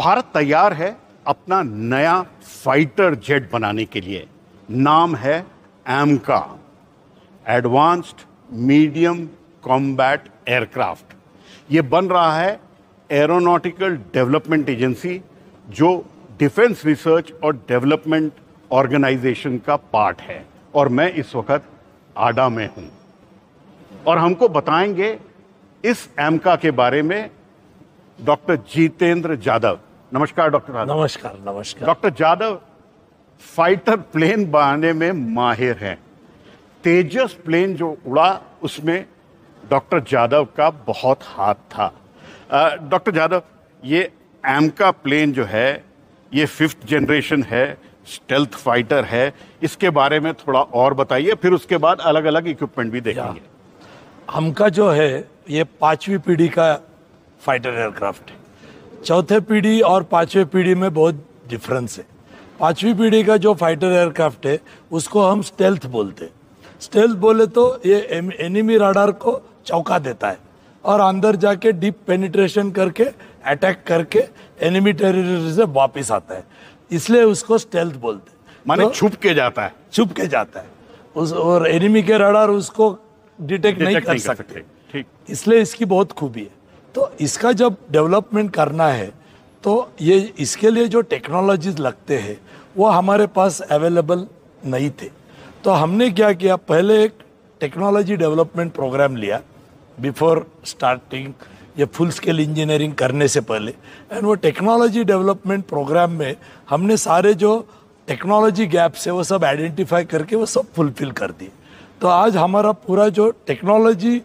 भारत तैयार है अपना नया फाइटर जेट बनाने के लिए। नाम है एमका, एडवांस्ड मीडियम कॉम्बैट एयरक्राफ्ट। ये बन रहा है एरोनॉटिकल डेवलपमेंट एजेंसी, जो डिफेंस रिसर्च और डेवलपमेंट ऑर्गेनाइजेशन का पार्ट है। और मैं इस वक्त आडा में हूं और हमको बताएंगे इस एमका के बारे में डॉक्टर जितेंद्र जाधव। नमस्कार डॉक्टर जाधव। नमस्कार नमस्कार। डॉक्टर जाधव फाइटर प्लेन बनाने में माहिर हैं। तेजस प्लेन जो उड़ा उसमें डॉक्टर जाधव का बहुत हाथ था। डॉक्टर जाधव, ये एमका प्लेन जो है ये 5th जनरेशन है, स्टेल्थ फाइटर है। इसके बारे में थोड़ा और बताइए, फिर उसके बाद अलग अलग इक्विपमेंट भी देखेंगे। एमका जो है ये 5वीं पीढ़ी का फाइटर एयरक्राफ्ट है। 4थे पीढ़ी और 5वीं पीढ़ी में बहुत डिफरेंस है। 5वीं पीढ़ी का जो फाइटर एयरक्राफ्ट है उसको हम स्टेल्थ बोलते हैं। स्टेल्थ बोले तो ये एनिमी रडार को चौंका देता है और अंदर जाके डीप पेनिट्रेशन करके अटैक करके एनिमी टेरिटरी से वापस आता है, इसलिए उसको स्टेल्थ बोलते हैं। माने तो छुप के जाता है। छुप के जाता है उस, और एनिमी के रडार उसको डिटेक्ट नहीं कर सकते। ठीक, इसलिए इसकी बहुत खूबी है। तो इसका जब डेवलपमेंट करना है तो ये इसके लिए जो टेक्नोलॉजीज लगते हैं वो हमारे पास अवेलेबल नहीं थे। तो हमने क्या किया, पहले एक टेक्नोलॉजी डेवलपमेंट प्रोग्राम लिया बिफोर स्टार्टिंग ये फुल स्केल इंजीनियरिंग करने से पहले। एंड वो टेक्नोलॉजी डेवलपमेंट प्रोग्राम में हमने सारे जो टेक्नोलॉजी गैप्स है वो सब आइडेंटिफाई करके वो सब फुलफिल कर दिए। तो आज हमारा पूरा जो टेक्नोलॉजी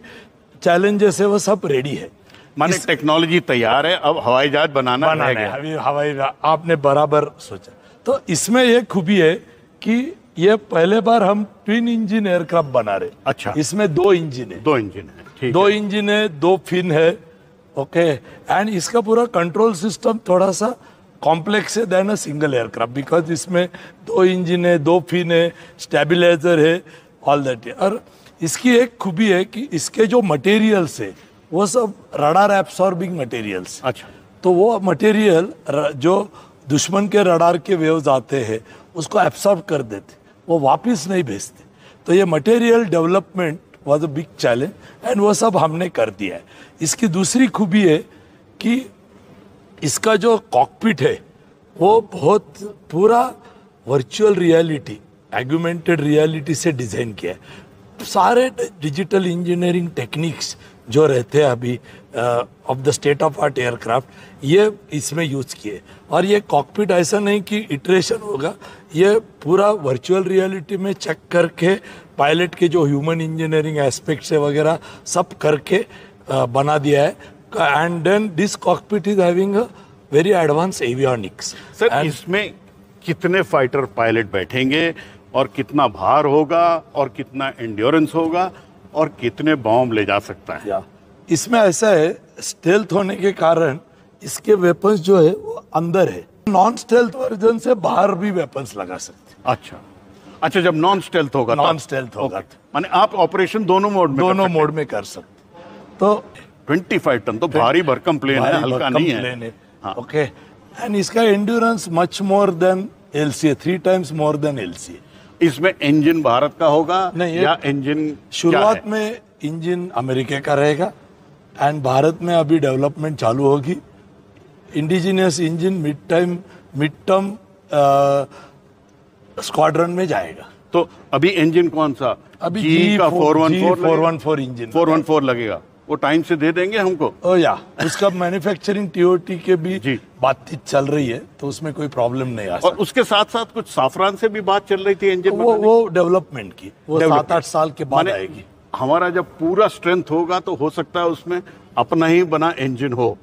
चैलेंजेस है वो सब रेडी है। माने टेक्नोलॉजी तैयार है, अब हवाई जहाज बनाना है। अभी हवाई आपने बराबर सोचा। तो इसमें ये खूबी है कि ये पहले बार हम ट्विन इंजन एयरक्राफ्ट बना रहे। अच्छा। इसमें 2 इंजन है। 2 इंजन है, ठीक है। 2 इंजन है, 2 फिन है। ओके। एंड इसका पूरा कंट्रोल सिस्टम थोड़ा सा कॉम्प्लेक्स है then a single aircraft, because इसमें 2 इंजन है, 2 फिन है, स्टेबिलाईजर है, ऑल दैट है। और इसकी एक खूबी है कि इसके जो मटेरियल्स है वो सब रडार एब्सॉर्बिंग मटेरियल्स। अच्छा। तो वो मटेरियल जो दुश्मन के रडार के वेव्स आते हैं उसको एब्सॉर्ब कर देते, वो वापस नहीं भेजते। तो ये material development was a big challenge and वो सब हमने कर दिया है। इसकी दूसरी खूबी है कि इसका जो कॉकपिट है वो बहुत पूरा वर्चुअल रियलिटी, एग्यूमेंटेड रियलिटी से डिज़ाइन किया है। सारे डिजिटल इंजीनियरिंग टेक्निक्स जो रहते हैं अभी of the state of art aircraft ये इसमें यूज किए। और ये कॉकपिट ऐसा नहीं कि इटरेशन होगा, ये पूरा वर्चुअल रियलिटी में चेक करके पायलट के जो ह्यूमन इंजीनियरिंग एस्पेक्ट्स है वगैरह सब करके बना दिया है। And then this cockpit is having a very advance avionics. Sir, इसमें कितने फाइटर पायलट बैठेंगे और कितना भार होगा और कितना एंड्योरेंस होगा और कितने बॉम्ब ले जा सकता है? इसमें ऐसा है, स्टेल्थ होने के कारण इसके वेपन्स जो है वो अंदर है। नॉन स्टेल्थ वर्जन से बाहर भी वेपन्स लगा सकते हैं। अच्छा अच्छा, जब नॉन स्टेल्थ होगा, नॉन स्टेल्थ होगा माने आप ऑपरेशन दोनों मोड में कर सकते। तो 25 टन तो भारी भरकम प्लेन है, हल्का नहीं है। ओके। एंड इसका endurance much more than LCA, 3 times more than LCA. इसमें इंजन भारत का होगा नहीं, या इंजन शुरुआत में इंजन अमेरिका का रहेगा एंड भारत में अभी डेवलपमेंट चालू होगी। Indigenous engine mid term squadron में जाएगा। तो अभी इंजन कौन सा? अभी जी का 414 इंजन 414 लगेगा। वो टाइम से दे देंगे हमको? उसका मैन्युफैक्चरिंग टीओटी के भी बातचीत चल रही है, तो उसमें कोई प्रॉब्लम नहीं आ सकती। और उसके साथ साथ कुछ साफरान से भी बात चल रही थी इंजन वो डेवलपमेंट की, वो 7-8 साल के बाद आएगी। हमारा जब पूरा स्ट्रेंथ होगा तो हो सकता है उसमें अपना ही बना इंजन हो।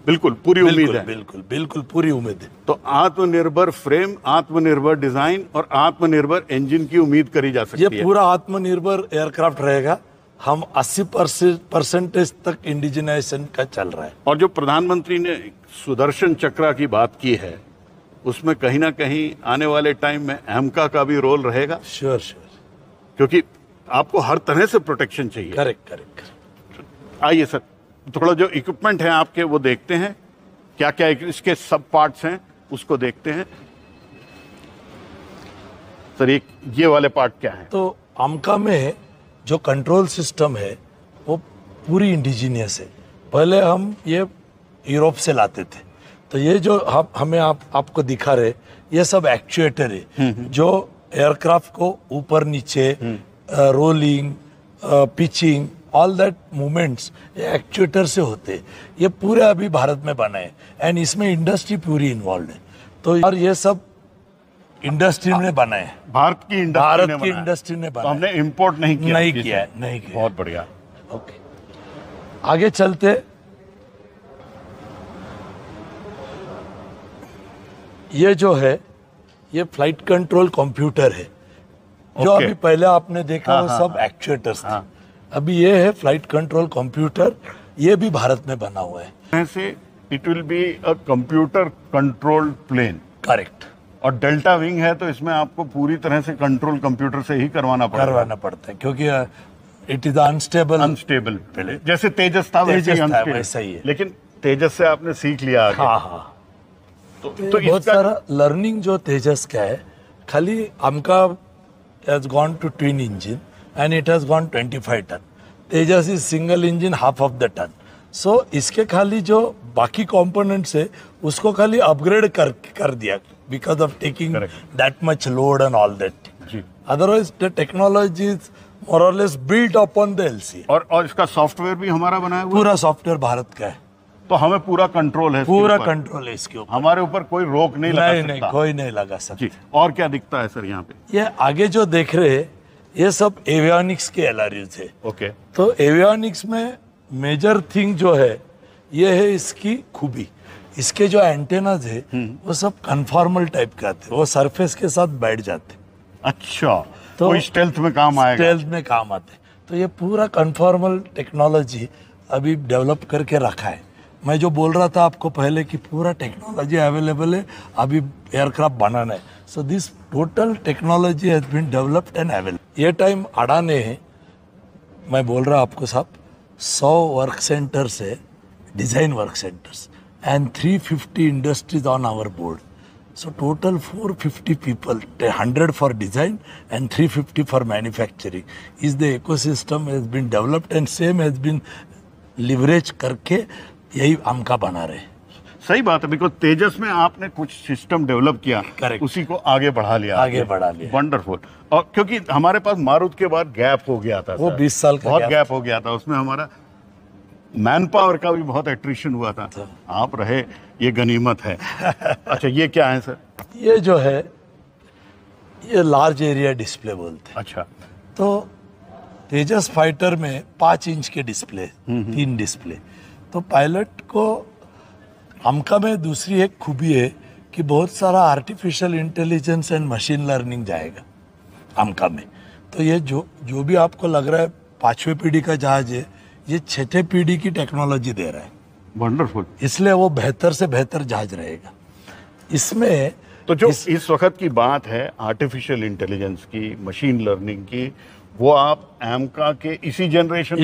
बिल्कुल पूरी उम्मीद है। बिल्कुल पूरी उम्मीद है। तो आत्मनिर्भर फ्रेम, आत्मनिर्भर डिजाइन और आत्मनिर्भर इंजन की उम्मीद करी जा सकती है। ये पूरा आत्मनिर्भर एयरक्राफ्ट रहेगा। हम 80% तक इंडिजिनाइजेशन का चल रहा है। और जो प्रधानमंत्री ने सुदर्शन चक्र की बात की है उसमें कहीं ना कहीं आने वाले टाइम में एमका का भी रोल रहेगा। श्योर, क्योंकि आपको हर तरह से प्रोटेक्शन चाहिए। करेक्ट। आइए सर, थोड़ा जो इक्विपमेंट है आपके वो देखते हैं। क्या क्या इसके सब पार्ट्स हैं उसको देखते हैं। सर एक ये वाले पार्ट क्या है? तो आमका में जो कंट्रोल सिस्टम है वो पूरी इंडिजीनियस है। पहले हम ये यूरोप से लाते थे, तो ये जो हमें आपको दिखा रहे ये सब एक्चुएटर है जो एयरक्राफ्ट को ऊपर नीचे rolling pitching all that movements ये एक्चुएटर से होते हैं। ये पूरे अभी भारत में बना है एंड इसमें इंडस्ट्री पूरी इन्वॉल्व है। तो और ये सब इंडस्ट्री ने बनाए हैं, भारत की इंडस्ट्री ने तो बनाया। हमने इंपोर्ट नहीं किया नहीं किया। बहुत बढ़िया। ओके, आगे चलते। ये जो है ये फ्लाइट कंट्रोल कंप्यूटर है जो Okay. अभी पहले आपने देखा वो सब एक्चुएटर्स थे। अभी ये है फ्लाइट कंट्रोल कंप्यूटर, ये भी भारत में बना हुआ है। ऐसे it will be a computer controlled plane. Correct. और डेल्टा विंग है तो इसमें आपको पूरी तरह से कंट्रोल कंप्यूटर से ही करवाना पड़ता है क्योंकि इट इज अनस्टेबल पहले जैसे तेजस था वैसे ही है। लेकिन तेजस से आपने सीख लिया आगे। हाँ। तो बहुत सारा लर्निंग जो तेजस का है, खाली आमका has gone to twin engine and it has gone 25 ton. Tejas is single engine half of the ton. So इसके खाली जो बाकी components है उसको खाली upgrade कर दिया because of taking that much load and all that. Ji. Otherwise the technology is more or less built upon the LC. और इसका सॉफ्टवेयर भी हमारा बनाया हुआ पूरा सॉफ्टवेयर भारत का है, तो हमें पूरा कंट्रोल है, पूरा कंट्रोल है इसके ऊपर। हमारे ऊपर कोई रोक नहीं लगा सकता। नहीं, कोई नहीं लगा सकता। जी। और क्या दिखता है सर यहाँ पे? ये आगे जो देख रहे हैं ये सब एवियोनिक्स के एलआरयूज है। ओके। तो एवियोनिक्स में मेजर थिंग जो है ये है इसकी खूबी। इसके जो एंटेनाज है वो सब कन्फॉर्मल टाइप के आते हैं, वो सरफेस के साथ बैठ जाते। अच्छा, तो स्टेल्थ में काम आएगा। स्टेल्थ में काम आते। तो ये पूरा कन्फॉर्मल टेक्नोलॉजी अभी डेवलप करके रखा है। मैं जो बोल रहा था आपको पहले कि पूरा टेक्नोलॉजी अवेलेबल है, अभी एयरक्राफ्ट बनाना है। So this total technology has been developed and available. ये टाइम अडाने है, मैं बोल रहा आपको साहब 100 वर्क सेंटर्स है, design work centres and 350 industries on our board. So total 450 people, 100 for design and 350 for manufacturing. Is the ecosystem has been developed and same has been leverage करके यही आमका बना रहे। सही बात है, बिकॉज तेजस में आपने कुछ सिस्टम डेवलप किया, उसी को आगे बढ़ा लिया। वंडरफुल। और क्योंकि हमारे पास मारुत के बाद गैप हो गया था, वो 20 साल का बहुत गैप हो गया था, उसमें हमारा मैन पावर का भी बहुत एट्रिशन हुआ था। आप रहे, ये गनीमत है। अच्छा, ये क्या है सर? ये जो है ये लार्ज एरिया डिस्प्ले बोलते हैं। अच्छा। तो तेजस फाइटर में 5 इंच के डिस्प्ले, 3 डिस्प्ले। तो पायलट को आमका में दूसरी एक खूबी है कि बहुत सारा artificial intelligence and machine learning जाएगा आमका में। तो ये जो भी आपको लग रहा है 5वीं पीढ़ी का जहाज है, ये 6ठी पीढ़ी की टेक्नोलॉजी दे रहा है। वंडरफुल। इसलिए वो बेहतर से बेहतर जहाज रहेगा इसमें। तो जो इस वक्त की बात है आर्टिफिशियल इंटेलिजेंस की, मशीन लर्निंग की, वो आप आमका के इसी जनरेशन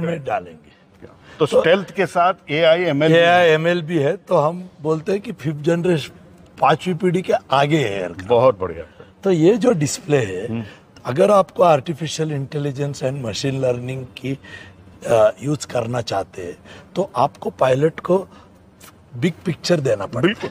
में डालेंगे। तो स्टेल्थ के साथ AI/ML भी है। तो हम बोलते हैं कि 5th जनरेशन, 5वीं पीढ़ी के आगे है। बहुत बढ़िया। तो ये जो डिस्प्ले है, अगर आपको artificial intelligence and machine learning की यूज करना चाहते हैं तो आपको पायलट को बिग पिक्चर देना पड़ेगा।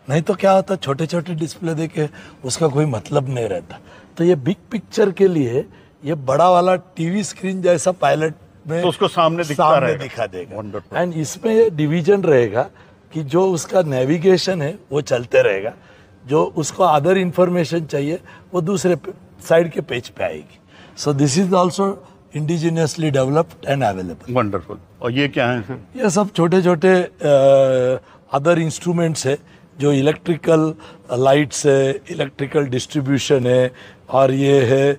नहीं तो क्या होता, छोटे छोटे डिस्प्ले देके उसका कोई मतलब नहीं रहता। तो ये बिग पिक्चर के लिए ये बड़ा वाला टीवी स्क्रीन जैसा पायलट में तो उसको सामने दिखा देगा। एंड इसमें ये डिवीजन रहेगा कि जो उसका नेविगेशन है वो चलते रहेगा, जो उसको अदर इंफॉर्मेशन चाहिए वो दूसरे साइड के पेज पे आएगी। So this is also indigenously developed and available. Wonderful. और ये क्या है सर? ये सब छोटे छोटे अदर इंस्ट्रूमेंट्स है, जो इलेक्ट्रिकल लाइट्स है, इलेक्ट्रिकल डिस्ट्रीब्यूशन है, और ये है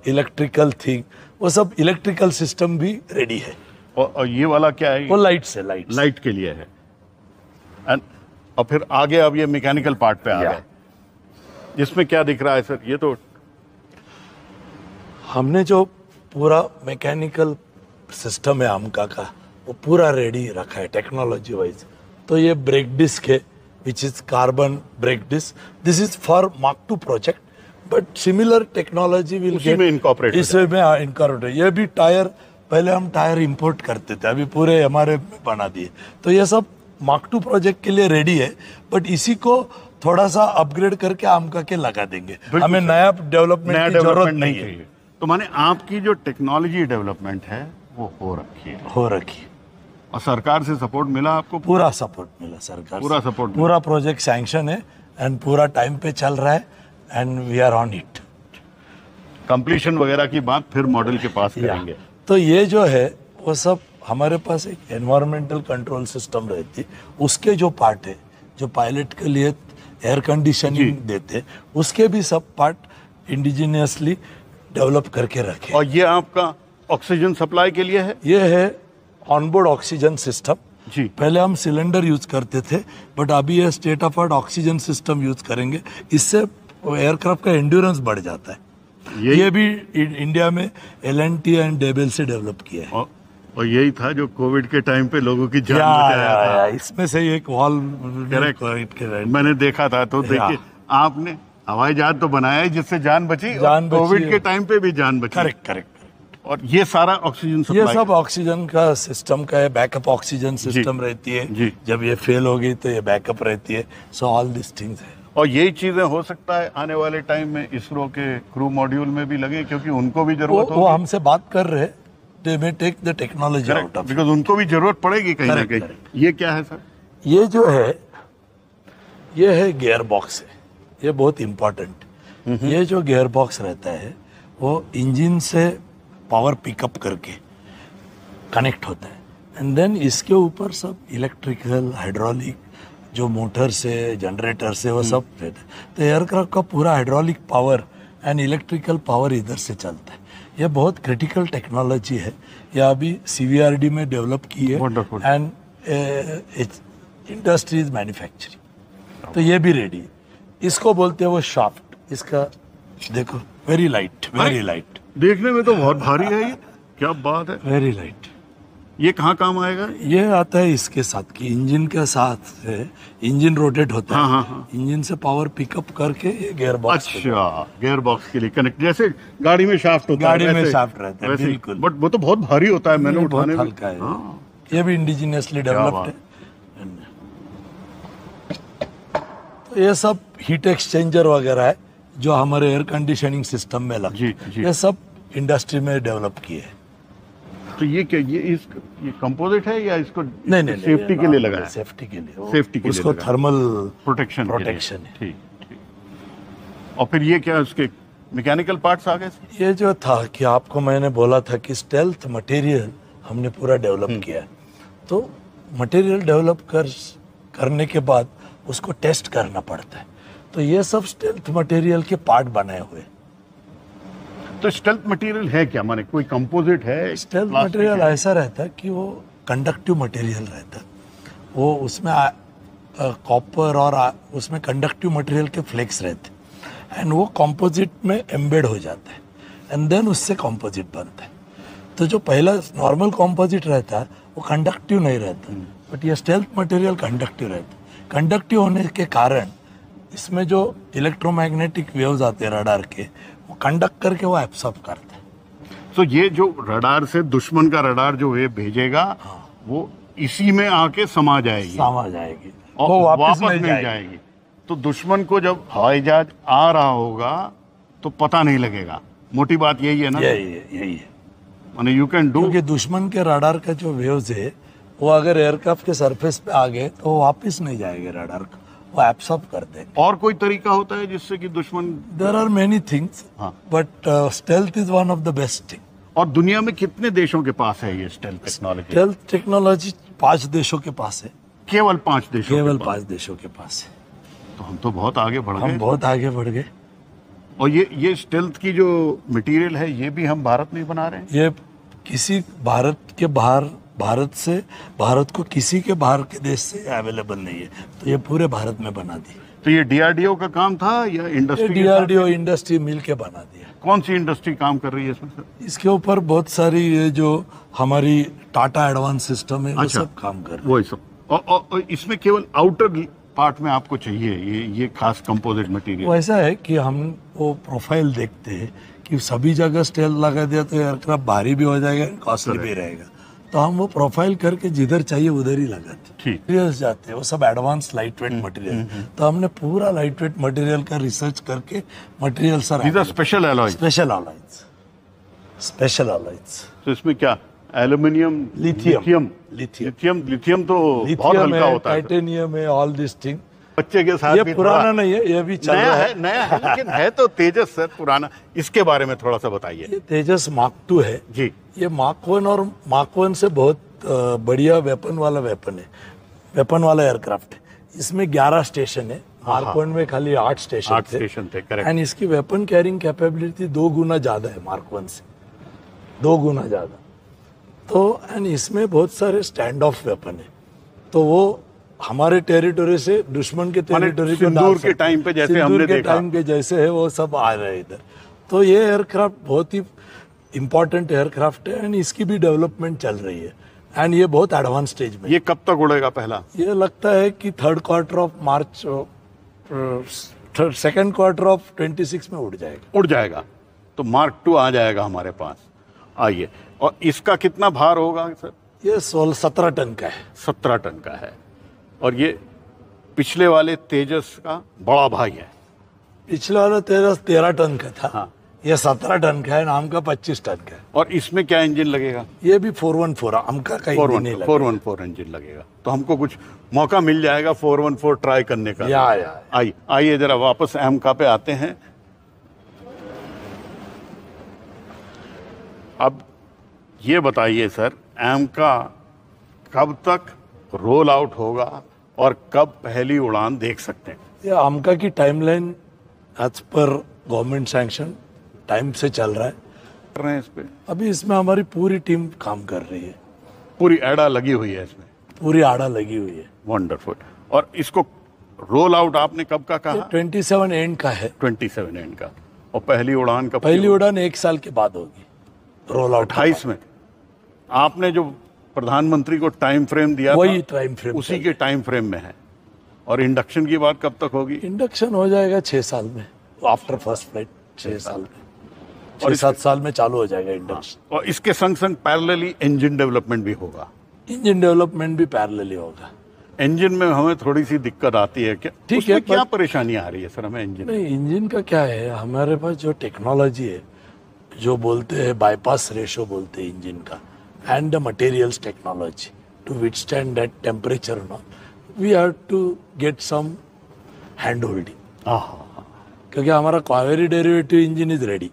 इलेक्ट्रिकल थिंग, वो सब इलेक्ट्रिकल सिस्टम भी रेडी है। और ये वाला क्या है? वो लाइट्स है, लाइट के लिए है। एंड और फिर आगे अब ये मैकेनिकल पार्ट पे आ गए, जिसमें क्या दिख रहा है सर? ये तो हमने जो पूरा मैकेनिकल सिस्टम है आमका का, वो पूरा रेडी रखा है टेक्नोलॉजी वाइज। तो ये ब्रेक डिस्क है which is carbon brake disc. This is for Mark 2 project, but similar technology will उसी में incorporate हो इसमें इनकॉर्पोरेट. ये भी टायर, पहले हम टायर इंपोर्ट करते थे, अभी पूरे हमारे में बना दिए. तो ये सब मार्क 2 प्रोजेक्ट के लिए रेडी है, बट इसी को थोड़ा सा अपग्रेड करके आमका के लगा देंगे. हमें नया डेवलपमेंट की जरूरत नहीं है. तो माने आपकी जो टेक्नोलॉजी डेवलपमेंट है वो हो रखी है और सरकार से सपोर्ट मिला आपको? पूरा सपोर्ट मिला सरकार पूरा से. सपोर्ट पूरा प्रोजेक्ट सैंक्शन है एंड पूरा टाइम पे चल रहा है and we are on it. Completion वगैरह की बात फिर मॉडल के पास करेंगे. तो ये जो है वो सब हमारे पास एक एनवायरमेंटल कंट्रोल सिस्टम रहती, उसके जो पार्ट है, जो पायलट के लिए एयर कंडीशनिंग देते, उसके भी सब पार्ट इंडिजिनियसली डेवलप करके रखे. और ये आपका ऑक्सीजन सप्लाई के लिए है? ये है ऑनबोर्ड ऑक्सीजन सिस्टम. जी. पहले हम सिलेंडर यूज करते थे, बट अभी ये state of art oxygen system use करेंगे. इससे एयरक्राफ्ट का एंड्योरेंस बढ़ जाता है. ये भी इंडिया में LNT एंड डेबेल से डेवलप किया है. और यही था जो कोविड के टाइम पे लोगों की जान बचाया था. इसमें से एक वॉल मैंने देखा था. तो देखिए, आपने हवाई जहाज तो बनाया है जिससे जान बची, कोविड के टाइम पे भी जान बची. करेक्ट. और ये सारा ऑक्सीजन सप्लाई, ये सब ऑक्सीजन का सिस्टम का है. बैकअप ऑक्सीजन सिस्टम रहती है. जब ये फेल हो गई तो ये बैकअप रहती है. सो ऑल दिस थिंग्स है. और यही चीजें हो सकता है आने वाले टाइम में इसरो के क्रू मॉड्यूल में भी लगे, क्योंकि उनको भी जरूरत होगी. वो हमसे बात कर रहे हैं. They may take the technology out of, because उनको भी जरूरत पड़ेगी कहीं ना कहीं. ये क्या है सर? ये जो है, ये है गियर बॉक्स है. ये बहुत इम्पोर्टेंट. ये जो गियर बॉक्स रहता है वो इंजन से पावर पिकअप करके कनेक्ट होता है एंड देन इसके ऊपर सब इलेक्ट्रिकल, हाइड्रोलिक जो मोटर से, जनरेटर से, वो सब रहता है. तो एयरक्राफ्ट का पूरा hydraulic power and electrical power इधर से चलता है. ये बहुत क्रिटिकल टेक्नोलॉजी है. ये अभी CVRD में डेवलप की है एंड इंडस्ट्री इज मैन्युफैक्चरिंग. तो ये भी रेडी है. इसको बोलते हैं वो शाफ्ट. इसका देखो, वेरी लाइट. देखने में तो बहुत भारी है. ये क्या बात है, वेरी लाइट. ये कहाँ काम आएगा? ये आता है इसके साथ की इंजन के साथ है. इंजन रोटेट होता है. हाँ. इंजन से पावर पिकअप करके ये गियर बॉक्स. अच्छा, गियर बॉक्स के लिए कनेक्ट, जैसे गाड़ी में शाफ्ट होता है. गाड़ी में शाफ्ट रहता है, बिल्कुल. बट वो तो बहुत भारी होता है. मैंने उठाने में हल्का है. ये भी इंडिजिनियसली डेवलप्ड है. तो ये सब हीट एक्सचेंजर वगैरह है जो हमारे एयर कंडीशनिंग सिस्टम में लगता है. ये सब इंडस्ट्री में डेवलप किए है. तो ये क्या, ये कंपोजिट है या इसको नहीं सेफ्टी के लिए लगा है? सेफ्टी के लिए. सेफ्टी के लिए उसको थर्मल प्रोटेक्शन है. ठीक. और फिर ये क्या, उसके मैकेनिकल पार्ट्स आ गए? ये जो था कि आपको मैंने बोला था कि स्टेल्थ मटेरियल हमने पूरा डेवलप किया है. तो मटेरियल डेवलप करने के बाद उसको टेस्ट करना पड़ता है. तो ये सब स्टेल्थ मटेरियल के पार्ट बनाए हुए. तो स्टेल्थ मटेरियल है क्या, माने कोई कंपोजिट है? स्टेल्थ मटेरियल ऐसा रहता है कि वो कंडक्टिव मटेरियल रहता है. वो उसमें कॉपर और उसमें कंडक्टिव मटेरियल के फ्लेक्स रहते हैं एंड वो कंपोजिट में एम्बेड हो जाता है एंड देन उससे कंपोजिट बनता है. तो जो पहला नॉर्मल कंपोजिट रहता है वो कंडक्टिव नहीं रहता, बट ये स्टेल्थ मटेरियल कंडक्टिव रहता है. कंडक्टिव होने के कारण इसमें जो इलेक्ट्रोमैग्नेटिक वेव्स आते हैं रडार के, वो कंडक्ट करके वो एब्सॉर्ब करते हैं. तो ये जो रडार से दुश्मन का रडार जो वेव भेजेगा, वो इसी में आके समा जाएगी और वो वापस नहीं जाएगी. तो दुश्मन को जब हवाई जहाज आ रहा होगा तो पता नहीं लगेगा. मोटी बात यही है ना? यही है. माने यू कैन डू, क्योंकि दुश्मन के रडार का जो वेव्स है वो अगर एयरक्राफ्ट के सरफेस पे आ गए तो वापस नहीं जाएंगे रडार का, वो एब्सॉर्ब कर देंगे. और कोई तरीका होता है जिससे कि दुश्मन? There are many things, but stealth is one of the best thing. और दुनिया में कितने देशों के पास है ये स्टेल्थ टेक्नोलॉजी? स्टेल्थ टेक्नोलॉजी 5 देशों के पास है. केवल 5 देशों? केवल 5 देशों के पास है. तो हम तो बहुत आगे बढ़ गए. हम बहुत आगे बढ़ गए. और ये स्टेल्थ की जो मटेरियल है ये भी हम भारत में ही बना रहे हैं? ये किसी भारत के बाहर, भारत को किसी के बाहर के देश से अवेलेबल नहीं है. तो ये पूरे भारत में बना दी. तो ये DRDO का काम था या इंडस्ट्री? DRDO इंडस्ट्री मिल के बना दिया. कौन सी इंडस्ट्री काम कर रही है इसमें सर? इसके ऊपर बहुत सारी ये जो हमारी टाटा एडवांस सिस्टम है वो सब काम कर रही है. वो सब और इसमें केवल आउटर पार्ट में आपको चाहिए ये खास कंपोजिट मटेरियल। वो ऐसा है कि हम वो प्रोफाइल देखते हैं कि सभी जगह स्टेल लगा दिया तो एयरक्राफ्ट भारी भी हो जाएगा, कॉस्टली भी रहेगा, तो हम वो प्रोफाइल करके जिधर चाहिए उधर ही लगाते। ठीक। मटेरियल्स जाते हैं वो सब एडवांस लाइट वेट मटेरियल, तो हमने पूरा लाइट वेट मटेरियल का रिसर्च करके material sir special alloy. Special alloys. तो इसमें क्या एल्यूमिनियम, लिथियम तो बहुत हल्का होता है, टाइटेनियम है, ऑल दिस थिंग। बच्चे के साथ ये भी पुराना नहीं है, ये भी चल रहा है। नया है लेकिन है तो तेजस सर पुराना। इसके बारे में थोड़ा सा बताइए। ये तेजस मार्क 2 है जी। ये मार्क 1 और मार्क 1 से बहुत बढ़िया वेपन वाला एयरक्राफ्ट है। इसमें 11 स्टेशन है, मार्क 1 में खाली 8 स्टेशन थे। करेक्ट। एंड इसकी वेपन कैरिंग कैपेबिलिटी 2 गुना ज्यादा है मार्क 1 से, 2 गुना ज्यादा। तो एंड इसमें बहुत सारे स्टैंड ऑफ वेपन है, तो वो हमारे टेरिटोरी से दुश्मन के टेरिटोरी को सिंदूर के टाइम पे जैसे हमने देखा, टाइम के जैसे है वो सब आ रहे हैं इधर। तो ये एयरक्राफ्ट बहुत ही इंपॉर्टेंट एयरक्राफ्ट है एंड इसकी भी डेवलपमेंट चल रही है एंड ये बहुत एडवांस स्टेज में। ये कब तक उड़ेगा पहला? ये लगता है कि third quarter of March, second quarter of 26 में उड़ जाएगा। तो मार्क 2 आ जाएगा हमारे पास। आइए, और इसका कितना भार होगा सर? ये 17 टन का है। 17 टन का है। और ये पिछले वाले तेजस का बड़ा भाई है। पिछले वाला तेजस 13 टन का था। हाँ। ये 17 टन का है, नाम का 25 टन का है। और इसमें क्या इंजन लगेगा? ये भी 414 आमका का इंजन नहीं लगेगा। 414 इंजन लगेगा। तो हमको कुछ मौका मिल जाएगा 414 ट्राई करने का। आइए जरा वापस एमका पे आते हैं। अब ये बताइए सर, एमका कब तक रोल आउट होगा और कब पहली उड़ान देख सकते हैं? ये आमका की timeline as per government sanction time से चल रहा है। कर रहे हैं इस पे? अभी इसमें हमारी पूरी टीम काम कर रही है। पूरी एड़ा लगी हुई है इसमें? पूरी आड़ा लगी हुई है। वंडरफुल। और इसको रोल आउट आपने कब का कहा? 27 एंड का है। 27 एंड का। और पहली उड़ान कब? पहली उड़ान 1 साल के बाद होगी। रोल आउट 28 में। आपने जो प्रधानमंत्री को टाइम फ्रेम दिया वही था, टाइम फ्रेम उसी के टाइम फ्रेम में है। और इंडक्शन की बात कब तक होगी? इंडक्शन हो जाएगा 6 साल में, आफ्टर फर्स्ट फ्लाइट 6 साल में, 6-7 साल में चालू हो जाएगा इंडक्शन। और इसके संग संग पैरेलली इंजन डेवलपमेंट भी होगा। इंजन डेवलपमेंट भी पैरेलली होगा। इंजन में हमें थोड़ी सी दिक्कत आती है क्या? ठीक है, क्या परेशानी आ रही है सर हमें इंजन? नहीं, इंजन का क्या है, हमारे पास जो टेक्नोलॉजी है, जो बोलते हैं बाईपास रेशो बोलते हैं इंजन का, and the materials technology to withstand that temperature, we have to get some hand holding. क्योंकि हमारा Kaveri derivative engine is ready,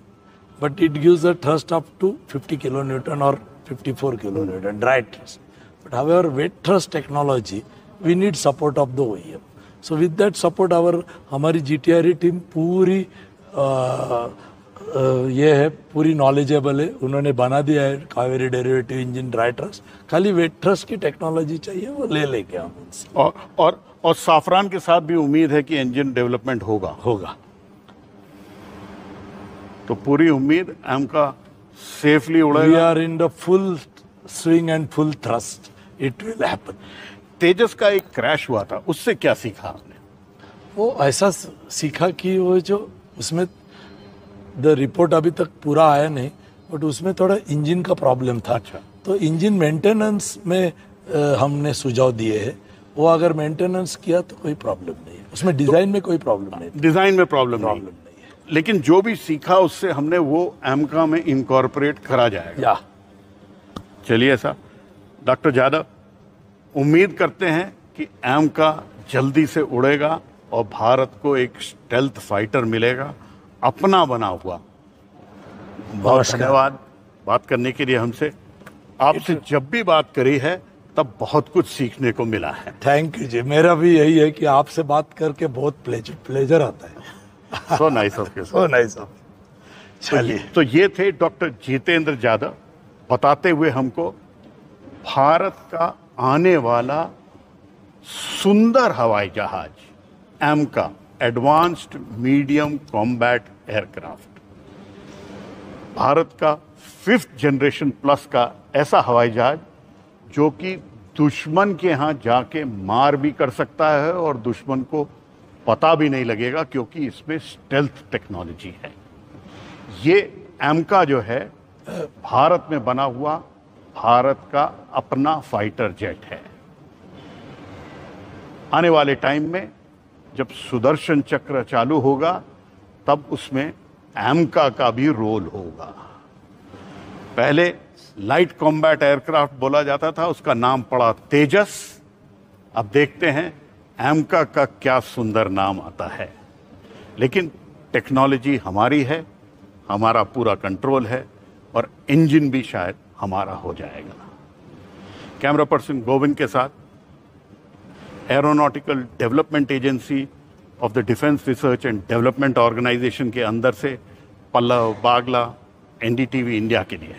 but it gives a thrust up to 50 kilo newton और 54 kilo newton dry thrust. But however wet thrust technology we need support of the OEM। So with that support हमारी GTRE team पूरी ये है, पूरी knowledgeable है। उन्होंने बना दिया है Kaveri derivative engine dry thrust. खाली वेट थ्रस्ट की टेक्नोलॉजी चाहिए, वो ले लेके हम उनसे। और साफरान के साथ भी उम्मीद है कि इंजन डेवलपमेंट होगा। तो पूरी उम्मीद एमका सेफली उड़ेगा। We are in the full swing and full thrust, it will happen. Tejas का एक क्रैश हुआ था, उससे क्या सीखा आपने? वो ऐसा सीखा कि वो जो उसमें द रिपोर्ट अभी तक पूरा आया नहीं, बट उसमें थोड़ा इंजन का प्रॉब्लम था। अच्छा। तो इंजन मेंटेनेंस में हमने सुझाव दिए हैं। वो अगर मेंटेनेंस किया तो कोई प्रॉब्लम नहीं है उसमें। डिजाइन में कोई प्रॉब्लम नहीं, डिजाइन में प्रॉब्लम नहीं है। लेकिन जो भी सीखा उससे हमने वो एमका में इनकॉर्पोरेट करा जाएगा। चलिए साहब, डॉक्टर यादव, उम्मीद करते हैं कि एमका जल्दी से उड़ेगा और भारत को एक स्टेल्थ फाइटर मिलेगा, अपना बना हुआ। बहुत धन्यवाद बात करने के लिए हमसे। आपसे जब भी बात करी है तब बहुत कुछ सीखने को मिला है। थैंक यू जी, मेरा भी यही है कि आपसे बात करके बहुत प्लेजर आता है। So nice of you. So nice of. चलिए, तो ये थे डॉक्टर जितेंद्र यादव बताते हुए हमको भारत का आने वाला सुंदर हवाई जहाज AMCA, advanced medium combat aircraft, Bharat का 5th जनरेशन प्लस का ऐसा हवाई जहाज जो कि दुश्मन के यहाँ जाके मार भी कर सकता है और दुश्मन को पता भी नहीं लगेगा, क्योंकि इसमें स्टेल्थ टेक्नोलॉजी है। ये एमका जो है भारत में बना हुआ भारत का अपना फाइटर जेट है। आने वाले टाइम में जब सुदर्शन चक्र चालू होगा तब उसमें एमका का भी रोल होगा। पहले लाइट कॉम्बैट एयरक्राफ्ट बोला जाता था, उसका नाम पड़ा तेजस। अब देखते हैं एमका का क्या सुंदर नाम आता है। लेकिन टेक्नोलॉजी हमारी है, हमारा पूरा कंट्रोल है और इंजन भी शायद हमारा हो जाएगा। कैमरा पर्सन गोविंद के साथ aeronautical development agency of the defence research and development organisation के अंदर से पल्लव बागला, एनडीटीवी इंडिया के लिए।